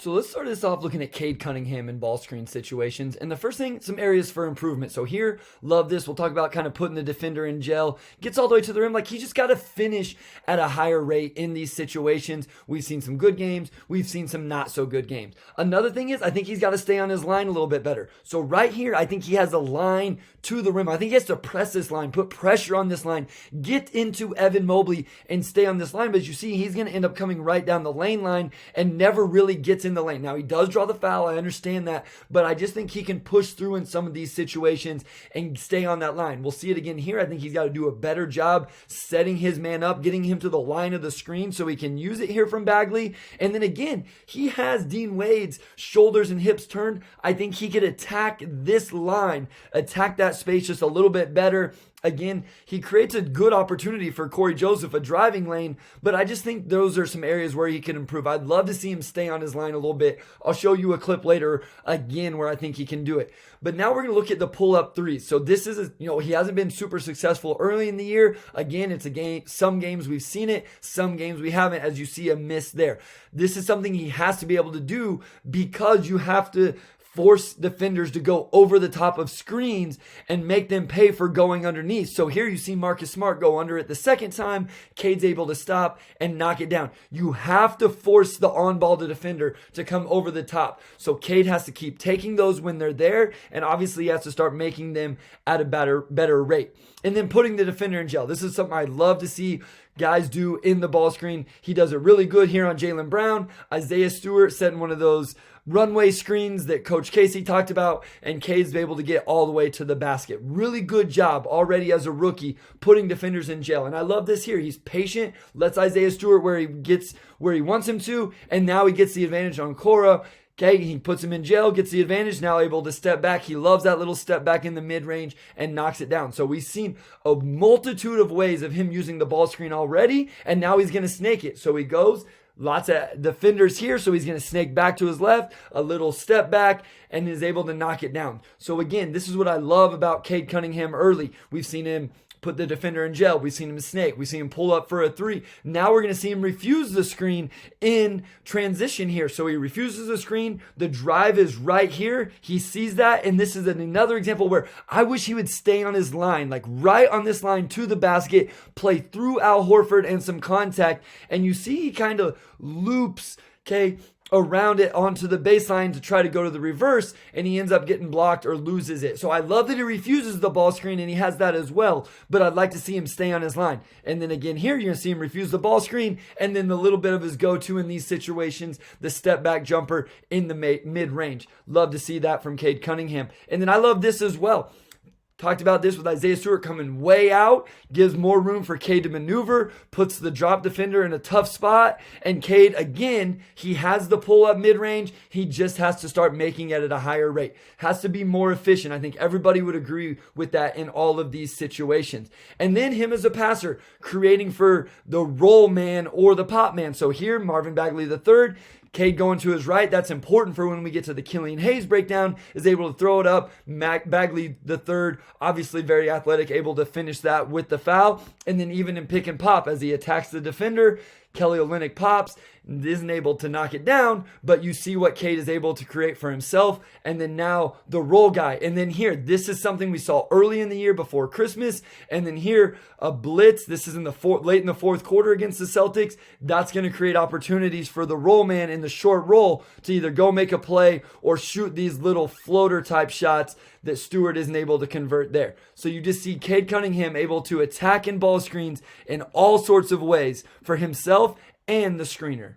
So let's start this off looking at Cade Cunningham in ball screen situations. And the first thing, some areas for improvement. So here, love this. We'll talk about kind of putting the defender in jail. Gets all the way to the rim. Like, he just got to finish at a higher rate in these situations. We've seen some good games. We've seen some not so good games. Another thing is, I think he's got to stay on his line a little bit better. So right here, I think he has a line to the rim. I think he has to press this line, put pressure on this line, get into Evan Mobley and stay on this line. But as you see, he's going to end up coming right down the lane line and never really gets in the lane. Now, he does draw the foul. I understand that. But I just think he can push through in some of these situations and stay on that line. We'll see it again here. I think he's got to do a better job setting his man up, getting him to the line of the screen so he can use it here from Bagley. And then again, he has Dean Wade's shoulders and hips turned. I think he could attack this line, attack that space just a little bit better. Again, he creates a good opportunity for Corey Joseph, a driving lane, but I just think those are some areas where he can improve. I'd love to see him stay on his line a little bit. I'll show you a clip later again where I think he can do it. But now we're going to look at the pull-up threes. So this is, he hasn't been super successful early in the year. Again, it's a game. Some games we've seen it, some games we haven't, as you see a miss there. This is something he has to be able to do because you have to force defenders to go over the top of screens and make them pay for going underneath. So here you see Marcus Smart go under it the second time. Cade's able to stop and knock it down. You have to force the on-ball defender to come over the top. So Cade has to keep taking those when they're there, and obviously he has to start making them at a better rate. And then putting the defender in jail. This is something I love to see guys do in the ball screen. He does it really good here on Jaylen Brown. Isaiah Stewart setting one of those runway screens that Coach Casey talked about, and Cade's able to get all the way to the basket. Really good job already as a rookie putting defenders in jail. And I love this here. He's patient, lets Isaiah Stewart where he wants him to, and now he gets the advantage on Cora. Okay, he puts him in jail, gets the advantage, now able to step back. He loves that little step back in the mid-range and knocks it down. So we've seen a multitude of ways of him using the ball screen already, and now he's going to snake it. So he goes, lots of defenders here, so he's going to snake back to his left, a little step back, and is able to knock it down. So again, this is what I love about Cade Cunningham early. We've seen him put the defender in jail. We've seen him snake. We've seen him pull up for a three. Now we're going to see him refuse the screen in transition here. So he refuses the screen. The drive is right here. He sees that. And this is another example where I wish he would stay on his line, like right on this line to the basket, play through Al Horford and some contact. And you see he kind of loops, around it onto the baseline to try to go to the reverse, and he ends up getting blocked or loses it. So I love that he refuses the ball screen, and he has that as well, but I'd like to see him stay on his line. And then again here, you're going to see him refuse the ball screen, and then the little bit of his go-to in these situations, the step back jumper in the mid-range. Love to see that from Cade Cunningham. And then I love this as well. Talked about this with Isaiah Stewart coming way out, gives more room for Cade to maneuver, puts the drop defender in a tough spot, and Cade, again, he has the pull-up mid-range. He just has to start making it at a higher rate. Has to be more efficient. I think everybody would agree with that in all of these situations. And then him as a passer, creating for the roll man or the pop man. So here, Marvin Bagley III, Cade going to his right. That's important for when we get to the Killian Hayes breakdown, is able to throw it up. Bagley the third, obviously very athletic, able to finish that with the foul. And then even in pick and pop, as he attacks the defender, Kelly Olynyk pops, isn't able to knock it down, but you see what Cade is able to create for himself. And then now the roll guy. And then here, this is something we saw early in the year before Christmas. And then here, a blitz. This is in the late in the fourth quarter against the Celtics. That's going to create opportunities for the roll man in the short roll to either go make a play or shoot these little floater type shots that Stewart isn't able to convert there. So you just see Cade Cunningham able to attack in ball screens in all sorts of ways for himself and the screener.